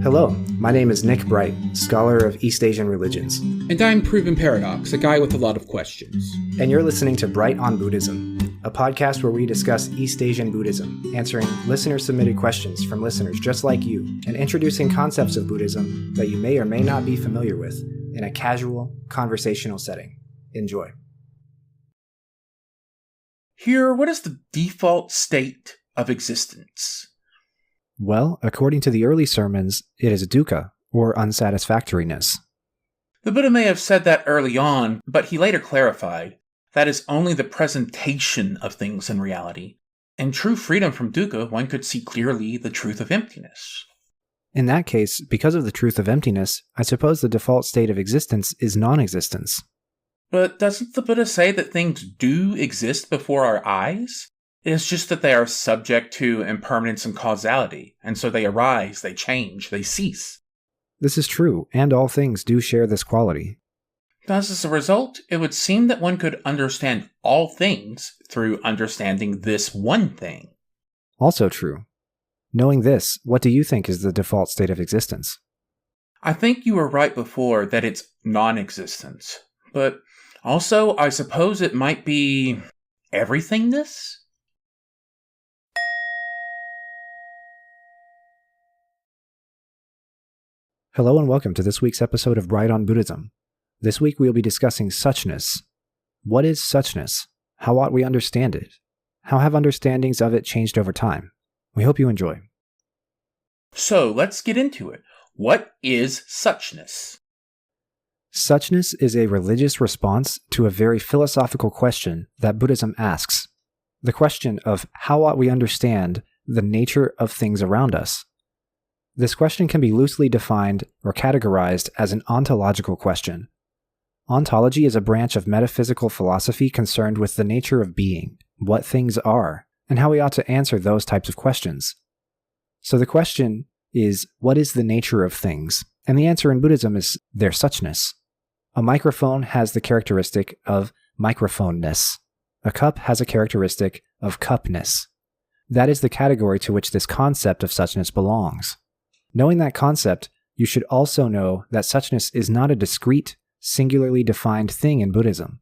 Hello, my name is Nick Bright, scholar of East Asian religions. And I'm Proven Paradox, a guy with a lot of questions. And you're listening to Bright on Buddhism, a podcast where we discuss East Asian Buddhism, answering listener-submitted questions from listeners just like you, and introducing concepts of Buddhism that you may or may not be familiar with in a casual, conversational setting. Enjoy. Here, what is the default state of existence? Well, according to the early sermons, it is dukkha, or unsatisfactoriness. The Buddha may have said that early on, but he later clarified that is only the presentation of things in reality. In true freedom from dukkha, one could see clearly the truth of emptiness. In that case, because of the truth of emptiness, I suppose the default state of existence is non-existence. But doesn't the Buddha say that things do exist before our eyes? It's just that they are subject to impermanence and causality, and so they arise, they change, they cease. This is true, and all things do share this quality. Thus, as a result, it would seem that one could understand all things through understanding this one thing. Also true. Knowing this, what do you think is the default state of existence? I think you were right before that it's non-existence, but also I suppose it might be everythingness? Hello and welcome to this week's episode of Bright on Buddhism. This week we will be discussing suchness. What is suchness? How ought we understand it? How have understandings of it changed over time? We hope you enjoy. So let's get into it. What is suchness? Suchness is a religious response to a very philosophical question that Buddhism asks. The question of how ought we understand the nature of things around us? This question can be loosely defined or categorized as an ontological question. Ontology is a branch of metaphysical philosophy concerned with the nature of being, what things are, and how we ought to answer those types of questions. So the question is, what is the nature of things? And the answer in Buddhism is their suchness. A microphone has the characteristic of microphoneness. A cup has a characteristic of cupness. That is the category to which this concept of suchness belongs. Knowing that concept, you should also know that suchness is not a discrete, singularly defined thing in Buddhism.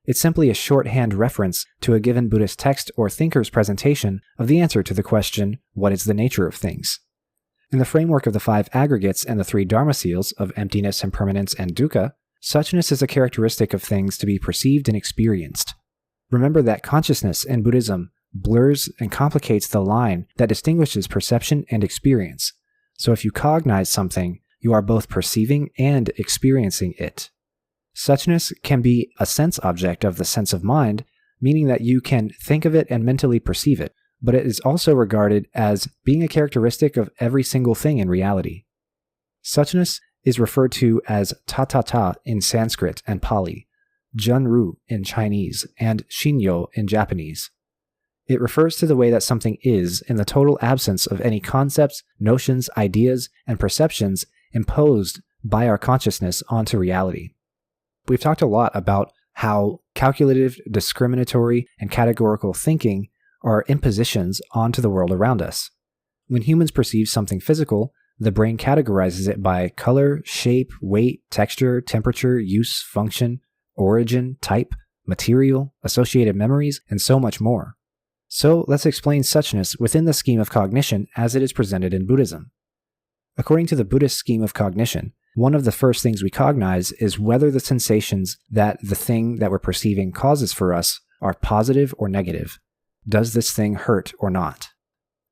It's simply a shorthand reference to a given Buddhist text or thinker's presentation of the answer to the question, what is the nature of things? In the framework of the 5 aggregates and the 3 dharma seals of emptiness, impermanence, and dukkha, suchness is a characteristic of things to be perceived and experienced. Remember that consciousness in Buddhism blurs and complicates the line that distinguishes perception and experience. So if you cognize something, you are both perceiving and experiencing it. Suchness can be a sense object of the sense of mind, meaning that you can think of it and mentally perceive it, but it is also regarded as being a characteristic of every single thing in reality. Suchness is referred to as ta in Sanskrit and Pali, Junru in Chinese, and Shinyo in Japanese. It refers to the way that something is in the total absence of any concepts, notions, ideas, and perceptions imposed by our consciousness onto reality. We've talked a lot about how calculative, discriminatory, and categorical thinking are impositions onto the world around us. When humans perceive something physical, the brain categorizes it by color, shape, weight, texture, temperature, use, function, origin, type, material, associated memories, and so much more. So let's explain suchness within the scheme of cognition as it is presented in Buddhism. According to the Buddhist scheme of cognition, one of the first things we cognize is whether the sensations that the thing that we're perceiving causes for us are positive or negative. Does this thing hurt or not?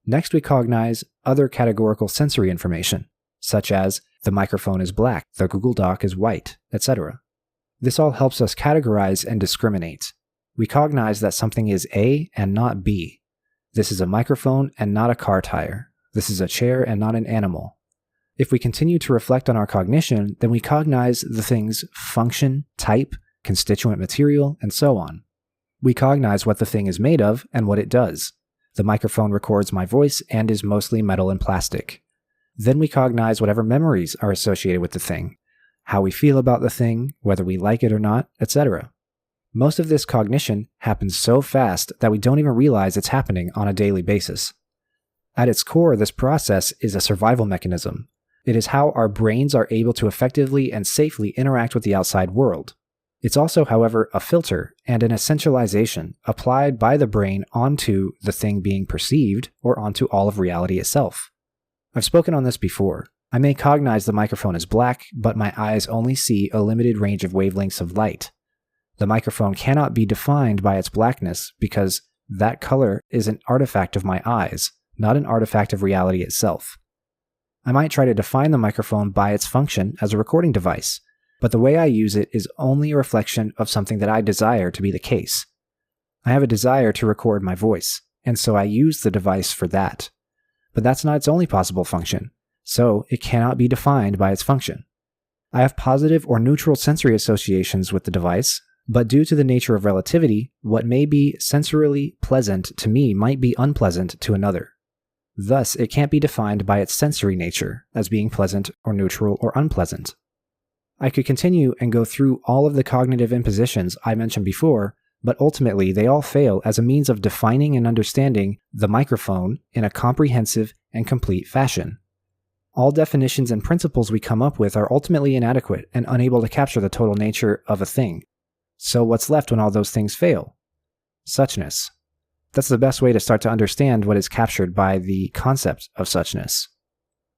Next, we cognize other categorical sensory information, such as the microphone is black, the Google Doc is white, etc. This all helps us categorize and discriminate. We cognize that something is A and not B. This is a microphone and not a car tire. This is a chair and not an animal. If we continue to reflect on our cognition, then we cognize the thing's function, type, constituent material, and so on. We cognize what the thing is made of and what it does. The microphone records my voice and is mostly metal and plastic. Then we cognize whatever memories are associated with the thing, how we feel about the thing, whether we like it or not, etc. Most of this cognition happens so fast that we don't even realize it's happening on a daily basis. At its core, this process is a survival mechanism. It is how our brains are able to effectively and safely interact with the outside world. It's also, however, a filter and an essentialization applied by the brain onto the thing being perceived or onto all of reality itself. I've spoken on this before. I may cognize the microphone as black, but my eyes only see a limited range of wavelengths of light. The microphone cannot be defined by its blackness because that color is an artifact of my eyes, not an artifact of reality itself. I might try to define the microphone by its function as a recording device, but the way I use it is only a reflection of something that I desire to be the case. I have a desire to record my voice, and so I use the device for that. But that's not its only possible function, so it cannot be defined by its function. I have positive or neutral sensory associations with the device, but due to the nature of relativity, what may be sensorily pleasant to me might be unpleasant to another. Thus, it can't be defined by its sensory nature as being pleasant or neutral or unpleasant. I could continue and go through all of the cognitive impositions I mentioned before, but ultimately they all fail as a means of defining and understanding the microphone in a comprehensive and complete fashion. All definitions and principles we come up with are ultimately inadequate and unable to capture the total nature of a thing. So what's left when all those things fail? Suchness. That's the best way to start to understand what is captured by the concept of suchness.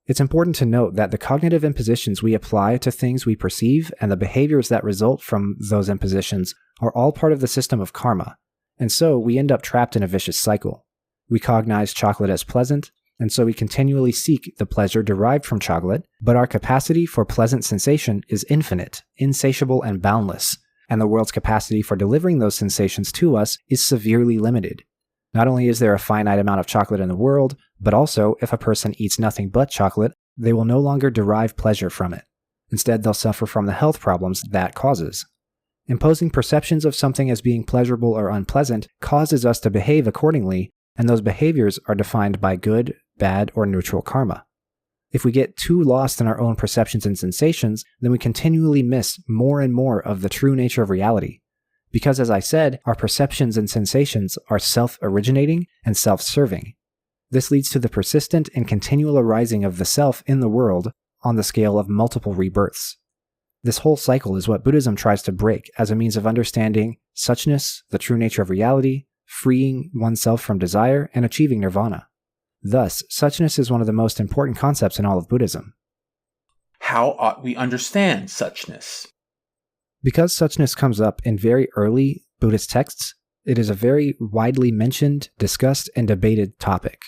It's important to note that the cognitive impositions we apply to things we perceive and the behaviors that result from those impositions are all part of the system of karma, and so we end up trapped in a vicious cycle. We cognize chocolate as pleasant, and so we continually seek the pleasure derived from chocolate, but our capacity for pleasant sensation is infinite, insatiable, and boundless, and the world's capacity for delivering those sensations to us is severely limited. Not only is there a finite amount of chocolate in the world, but also, if a person eats nothing but chocolate, they will no longer derive pleasure from it. Instead, they'll suffer from the health problems that causes. Imposing perceptions of something as being pleasurable or unpleasant causes us to behave accordingly, and those behaviors are defined by good, bad, or neutral karma. If we get too lost in our own perceptions and sensations, then we continually miss more and more of the true nature of reality. Because, as I said, our perceptions and sensations are self-originating and self-serving. This leads to the persistent and continual arising of the self in the world on the scale of multiple rebirths. This whole cycle is what Buddhism tries to break as a means of understanding suchness, the true nature of reality, freeing oneself from desire, and achieving nirvana. Thus, suchness is one of the most important concepts in all of Buddhism. How ought we understand suchness? Because suchness comes up in very early Buddhist texts, it is a very widely mentioned, discussed, and debated topic.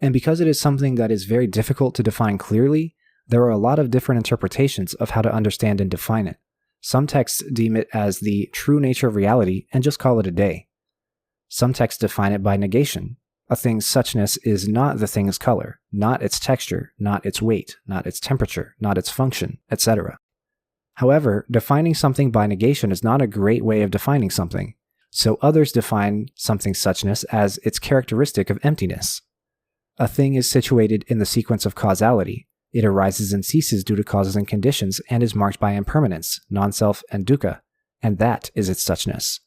And because it is something that is very difficult to define clearly, there are a lot of different interpretations of how to understand and define it. Some texts deem it as the true nature of reality and just call it a day. Some texts define it by negation. A thing's suchness is not the thing's color, not its texture, not its weight, not its temperature, not its function, etc. However, defining something by negation is not a great way of defining something, so others define something's suchness as its characteristic of emptiness. A thing is situated in the sequence of causality. It arises and ceases due to causes and conditions and is marked by impermanence, non-self, and dukkha, and that is its suchness.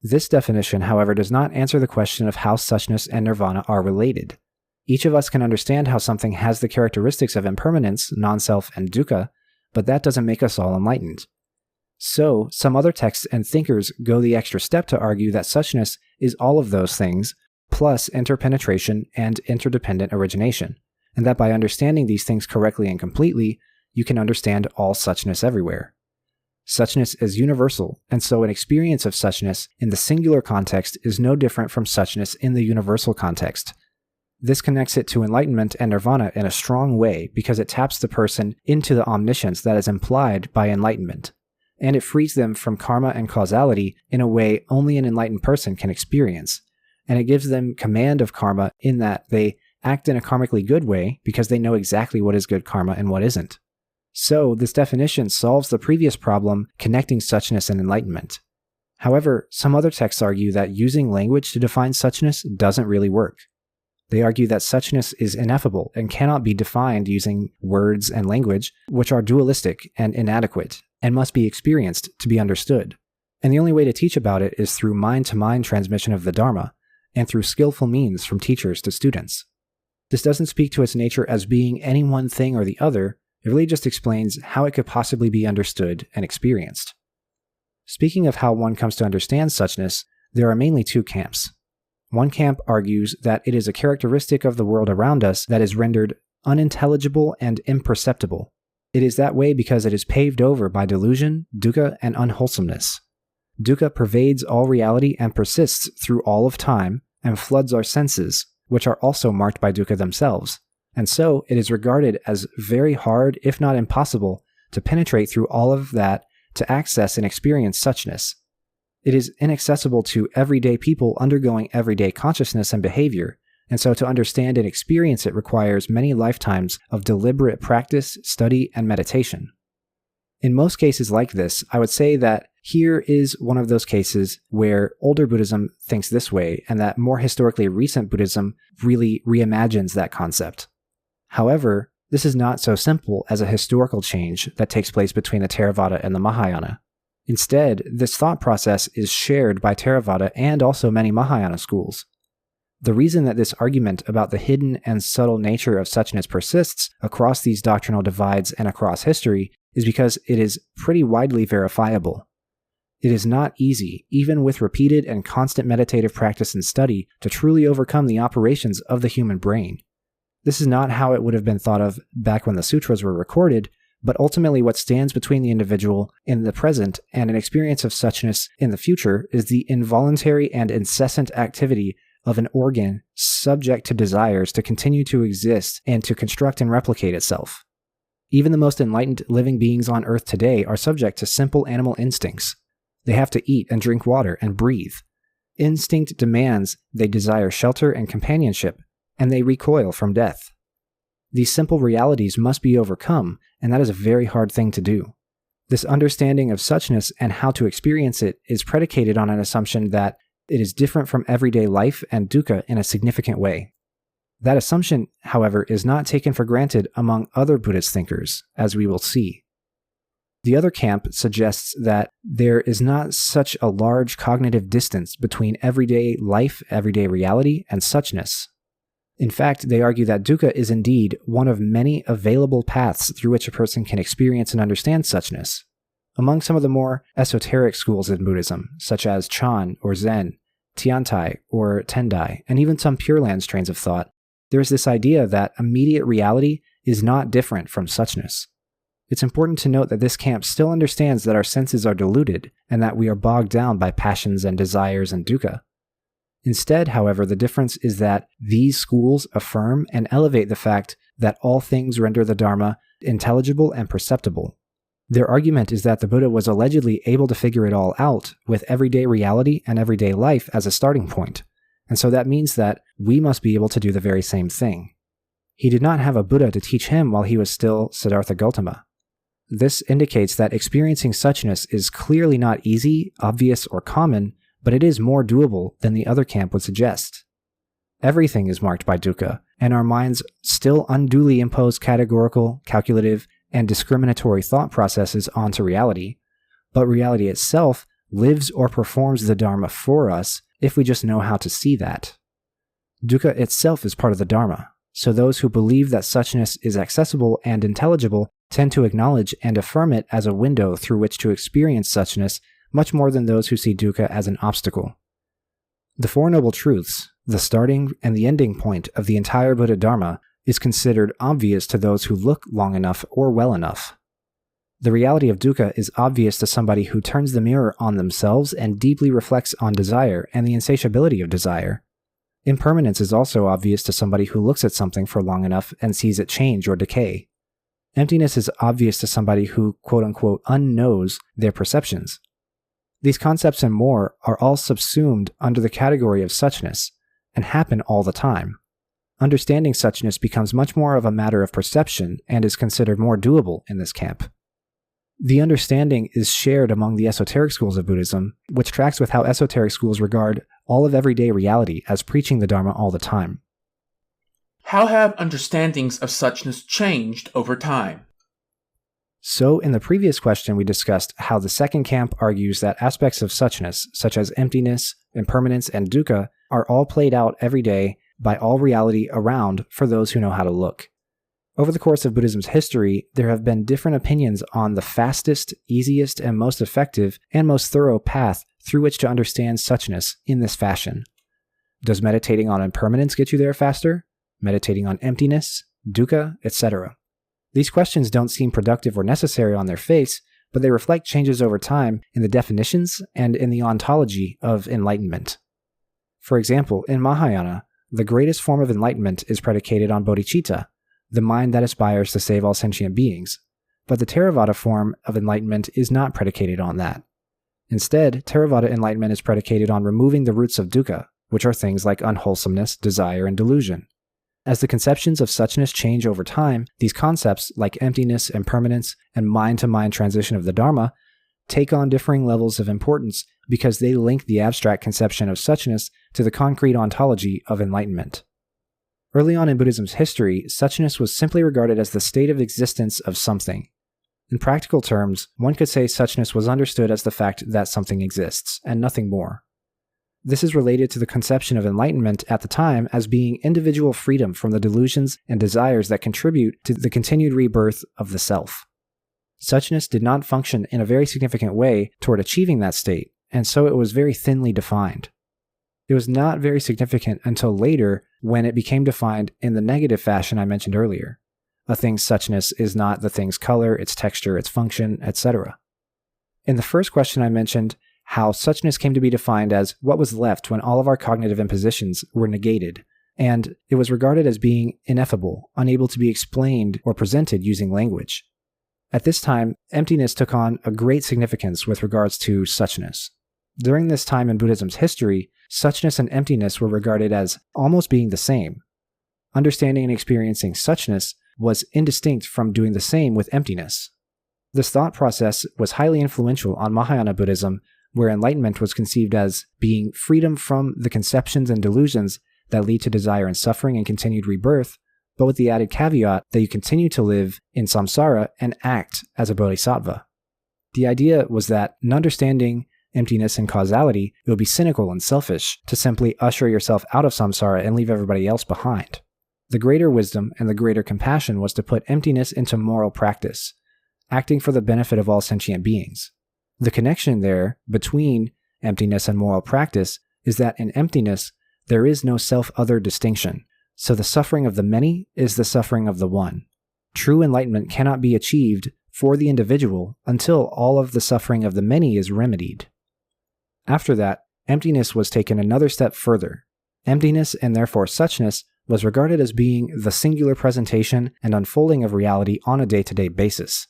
This definition, however, does not answer the question of how suchness and nirvana are related. Each of us can understand how something has the characteristics of impermanence, non-self, and dukkha, but that doesn't make us all enlightened. So, some other texts and thinkers go the extra step to argue that suchness is all of those things, plus interpenetration and interdependent origination, and that by understanding these things correctly and completely, you can understand all suchness everywhere. Suchness is universal, and so an experience of suchness in the singular context is no different from suchness in the universal context. This connects it to enlightenment and nirvana in a strong way because it taps the person into the omniscience that is implied by enlightenment, and it frees them from karma and causality in a way only an enlightened person can experience, and it gives them command of karma in that they act in a karmically good way because they know exactly what is good karma and what isn't. So, this definition solves the previous problem connecting suchness and enlightenment. However, some other texts argue that using language to define suchness doesn't really work. They argue that suchness is ineffable and cannot be defined using words and language, which are dualistic and inadequate, and must be experienced to be understood. And the only way to teach about it is through mind-to-mind transmission of the Dharma, and through skillful means from teachers to students. This doesn't speak to its nature as being any one thing or the other, It really just explains how it could possibly be understood and experienced. Speaking of how one comes to understand suchness, there are mainly two camps. One camp argues that it is a characteristic of the world around us that is rendered unintelligible and imperceptible. It is that way because it is paved over by delusion, dukkha, and unwholesomeness. Dukkha pervades all reality and persists through all of time and floods our senses, which are also marked by dukkha themselves, and so it is regarded as very hard, if not impossible, to penetrate through all of that to access and experience suchness. It is inaccessible to everyday people undergoing everyday consciousness and behavior, and so to understand and experience it requires many lifetimes of deliberate practice, study, and meditation. In most cases like this, I would say that here is one of those cases where older Buddhism thinks this way, and that more historically recent Buddhism really reimagines that concept. However, this is not so simple as a historical change that takes place between the Theravada and the Mahayana. Instead, this thought process is shared by Theravada and also many Mahayana schools. The reason that this argument about the hidden and subtle nature of suchness persists across these doctrinal divides and across history is because it is pretty widely verifiable. It is not easy, even with repeated and constant meditative practice and study, to truly overcome the operations of the human brain. This is not how it would have been thought of back when the sutras were recorded, but ultimately what stands between the individual in the present and an experience of suchness in the future is the involuntary and incessant activity of an organ subject to desires to continue to exist and to construct and replicate itself. Even the most enlightened living beings on Earth today are subject to simple animal instincts. They have to eat and drink water and breathe. Instinct demands they desire shelter and companionship, and they recoil from death. These simple realities must be overcome, and that is a very hard thing to do. This understanding of suchness and how to experience it is predicated on an assumption that it is different from everyday life and dukkha in a significant way. That assumption, however, is not taken for granted among other Buddhist thinkers, as we will see. The other camp suggests that there is not such a large cognitive distance between everyday life, everyday reality, and suchness. In fact, they argue that dukkha is indeed one of many available paths through which a person can experience and understand suchness. Among some of the more esoteric schools in Buddhism, such as Chan or Zen, Tiantai or Tendai, and even some Pure Land strains of thought, there is this idea that immediate reality is not different from suchness. It's important to note that this camp still understands that our senses are deluded and that we are bogged down by passions and desires and dukkha. Instead, however, the difference is that these schools affirm and elevate the fact that all things render the Dharma intelligible and perceptible. Their argument is that the Buddha was allegedly able to figure it all out with everyday reality and everyday life as a starting point, and so that means that we must be able to do the very same thing. He did not have a Buddha to teach him while he was still Siddhartha Gautama. This indicates that experiencing suchness is clearly not easy, obvious, or common, but it is more doable than the other camp would suggest. Everything is marked by dukkha, and our minds still unduly impose categorical, calculative, and discriminatory thought processes onto reality, but reality itself lives or performs the Dharma for us if we just know how to see that. Dukkha itself is part of the Dharma, so those who believe that suchness is accessible and intelligible tend to acknowledge and affirm it as a window through which to experience suchness much more than those who see dukkha as an obstacle. The Four Noble Truths, the starting and the ending point of the entire Buddha Dharma, is considered obvious to those who look long enough or well enough. The reality of dukkha is obvious to somebody who turns the mirror on themselves and deeply reflects on desire and the insatiability of desire. Impermanence is also obvious to somebody who looks at something for long enough and sees it change or decay. Emptiness is obvious to somebody who, quote-unquote, unknows their perceptions. These concepts and more are all subsumed under the category of suchness and happen all the time. Understanding suchness becomes much more of a matter of perception and is considered more doable in this camp. The understanding is shared among the esoteric schools of Buddhism, which tracks with how esoteric schools regard all of everyday reality as preaching the Dharma all the time. How have understandings of suchness changed over time? So, in the previous question, we discussed how the second camp argues that aspects of suchness, such as emptiness, impermanence, and dukkha, are all played out every day by all reality around for those who know how to look. Over the course of Buddhism's history, there have been different opinions on the fastest, easiest, and most effective and most thorough path through which to understand suchness in this fashion. Does meditating on impermanence get you there faster? Meditating on emptiness, dukkha, etc.? These questions don't seem productive or necessary on their face, but they reflect changes over time in the definitions and in the ontology of enlightenment. For example, in Mahayana, the greatest form of enlightenment is predicated on bodhicitta, the mind that aspires to save all sentient beings, but the Theravada form of enlightenment is not predicated on that. Instead, Theravada enlightenment is predicated on removing the roots of dukkha, which are things like unwholesomeness, desire, and delusion. As the conceptions of suchness change over time, these concepts, like emptiness, impermanence, and mind-to-mind transition of the Dharma, take on differing levels of importance because they link the abstract conception of suchness to the concrete ontology of enlightenment. Early on in Buddhism's history, suchness was simply regarded as the state of existence of something. In practical terms, one could say suchness was understood as the fact that something exists, and nothing more. This is related to the conception of enlightenment at the time as being individual freedom from the delusions and desires that contribute to the continued rebirth of the self. Suchness did not function in a very significant way toward achieving that state, and so it was very thinly defined. It was not very significant until later when it became defined in the negative fashion I mentioned earlier. A thing's suchness is not the thing's color, its texture, its function, etc. In the first question I mentioned how suchness came to be defined as what was left when all of our cognitive impositions were negated, and it was regarded as being ineffable, unable to be explained or presented using language. At this time, emptiness took on a great significance with regards to suchness. During this time in Buddhism's history, suchness and emptiness were regarded as almost being the same. Understanding and experiencing suchness was indistinct from doing the same with emptiness. This thought process was highly influential on Mahayana Buddhism, where enlightenment was conceived as being freedom from the conceptions and delusions that lead to desire and suffering and continued rebirth, but with the added caveat that you continue to live in samsara and act as a bodhisattva. The idea was that in understanding emptiness and causality, it would be cynical and selfish to simply usher yourself out of samsara and leave everybody else behind. The greater wisdom and the greater compassion was to put emptiness into moral practice, acting for the benefit of all sentient beings. The connection there between emptiness and moral practice is that in emptiness, there is no self-other distinction, so the suffering of the many is the suffering of the one. True enlightenment cannot be achieved for the individual until all of the suffering of the many is remedied. After that, emptiness was taken another step further. Emptiness, and therefore suchness, was regarded as being the singular presentation and unfolding of reality on a day-to-day basis.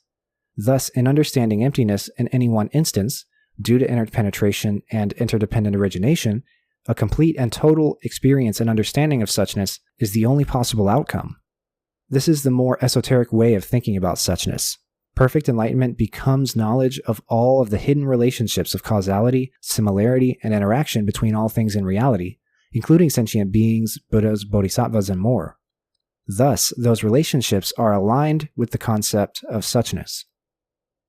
Thus, in understanding emptiness in any one instance, due to interpenetration and interdependent origination, a complete and total experience and understanding of suchness is the only possible outcome. This is the more esoteric way of thinking about suchness. Perfect enlightenment becomes knowledge of all of the hidden relationships of causality, similarity, and interaction between all things in reality, including sentient beings, Buddhas, bodhisattvas, and more. Thus, those relationships are aligned with the concept of suchness.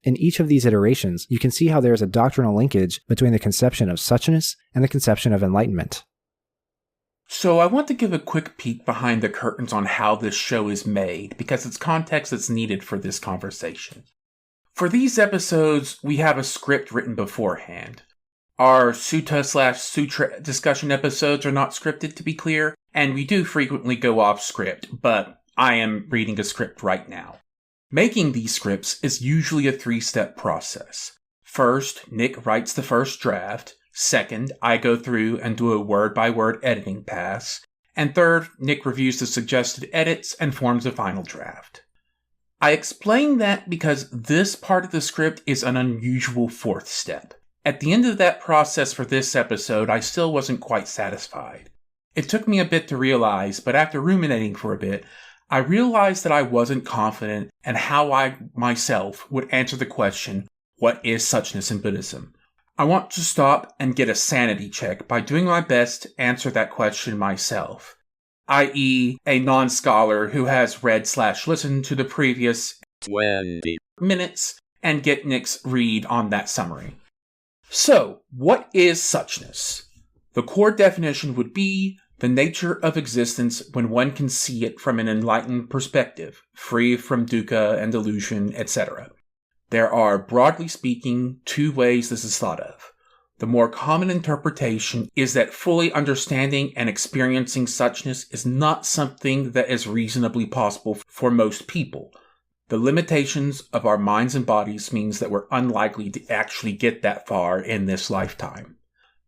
In each of these iterations, you can see how there is a doctrinal linkage between the conception of suchness and the conception of enlightenment. So I want to give a quick peek behind the curtains on how this show is made, because it's context that's needed for this conversation. For these episodes, we have a script written beforehand. Our Sutta/Sutra discussion episodes are not scripted, to be clear, and we do frequently go off script, but I am reading a script right now. Making these scripts is usually a 3-step process. First, Nick writes the first draft. Second, I go through and do a word-by-word editing pass. And third, Nick reviews the suggested edits and forms a final draft. I explain that because this part of the script is an unusual 4th step. At the end of that process for this episode, I still wasn't quite satisfied. It took me a bit to realize, but after ruminating for a bit, I realized that I wasn't confident in how I myself would answer the question, what is suchness in Buddhism? I want to stop and get a sanity check by doing my best to answer that question myself, i.e. a non-scholar who has read/listened to the previous 20 minutes and get Nick's read on that summary. So, what is suchness? The core definition would be the nature of existence when one can see it from an enlightened perspective, free from dukkha and delusion, etc. There are, broadly speaking, two ways this is thought of. The more common interpretation is that fully understanding and experiencing suchness is not something that is reasonably possible for most people. The limitations of our minds and bodies means that we're unlikely to actually get that far in this lifetime.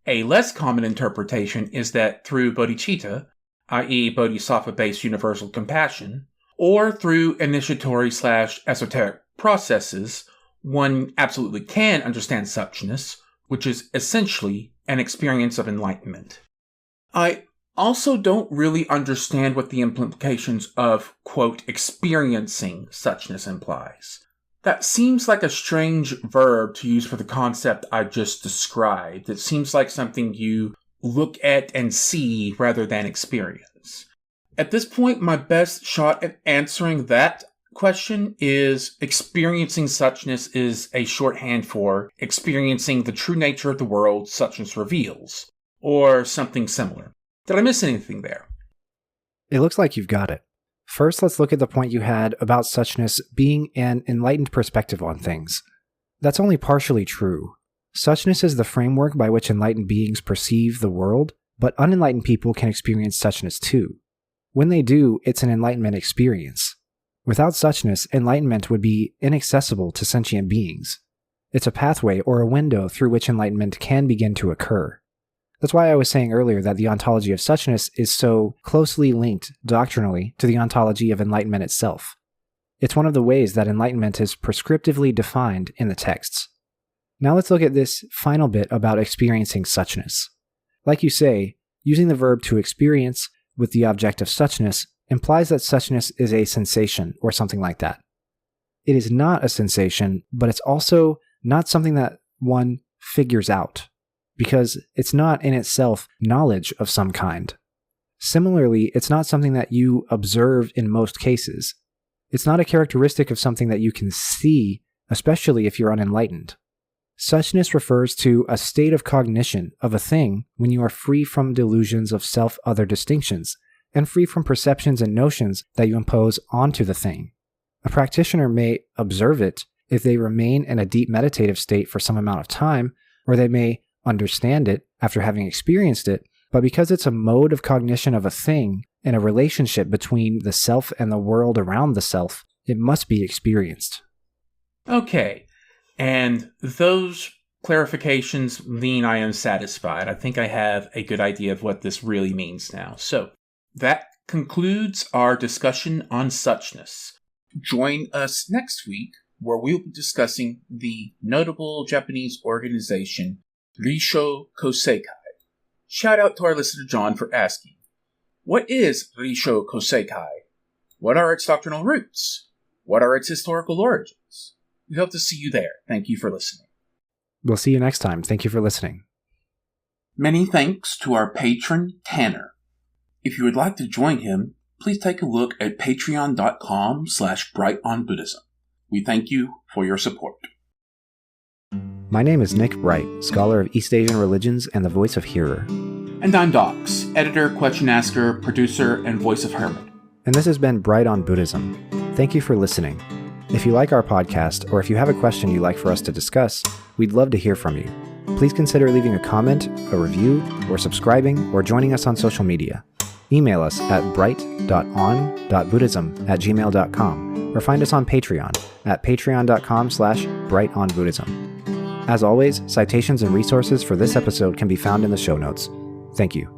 A less common interpretation is that through bodhicitta, i.e. bodhisattva-based universal compassion, or through initiatory/esoteric processes, one absolutely can understand suchness, which is essentially an experience of enlightenment. I also don't really understand what the implications of, quote, experiencing suchness implies. That seems like a strange verb to use for the concept I just described. It seems like something you look at and see rather than experience. At this point, my best shot at answering that question is experiencing suchness is a shorthand for experiencing the true nature of the world suchness reveals, or something similar. Did I miss anything there? It looks like you've got it. First, let's look at the point you had about suchness being an enlightened perspective on things. That's only partially true. Suchness is the framework by which enlightened beings perceive the world, but unenlightened people can experience suchness too. When they do, it's an enlightenment experience. Without suchness, enlightenment would be inaccessible to sentient beings. It's a pathway or a window through which enlightenment can begin to occur. That's why I was saying earlier that the ontology of suchness is so closely linked doctrinally to the ontology of enlightenment itself. It's one of the ways that enlightenment is prescriptively defined in the texts. Now let's look at this final bit about experiencing suchness. Like you say, using the verb to experience with the object of suchness implies that suchness is a sensation or something like that. It is not a sensation, but it's also not something that one figures out, because it's not in itself knowledge of some kind. Similarly, it's not something that you observe in most cases. It's not a characteristic of something that you can see, especially if you're unenlightened. Suchness refers to a state of cognition of a thing when you are free from delusions of self-other distinctions, and free from perceptions and notions that you impose onto the thing. A practitioner may observe it if they remain in a deep meditative state for some amount of time, or they may understand it after having experienced it, but because it's a mode of cognition of a thing and a relationship between the self and the world around the self, it must be experienced. Okay, and those clarifications mean I am satisfied. I think I have a good idea of what this really means now. So, that concludes our discussion on suchness. Join us next week, where we'll be discussing the notable Japanese organization Risho Koseikai. Shout out to our listener John for asking, what is Risho Koseikai? What are its doctrinal roots? What are its historical origins? We hope to see you there. Thank you for listening. We'll see you next time. Thank you for listening. Many thanks to our patron, Tanner. If you would like to join him, please take a look at patreon.com/brightonbuddhism. We thank you for your support. My name is Nick Bright, scholar of East Asian religions and the voice of Hearer. And I'm Docs, editor, question asker, producer, and voice of Hermit. And this has been Bright on Buddhism. Thank you for listening. If you like our podcast, or if you have a question you'd like for us to discuss, we'd love to hear from you. Please consider leaving a comment, a review, or subscribing, or joining us on social media. Email us at bright.on.buddhism@gmail.com, or find us on Patreon at patreon.com/brightonbuddhism. As always, citations and resources for this episode can be found in the show notes. Thank you.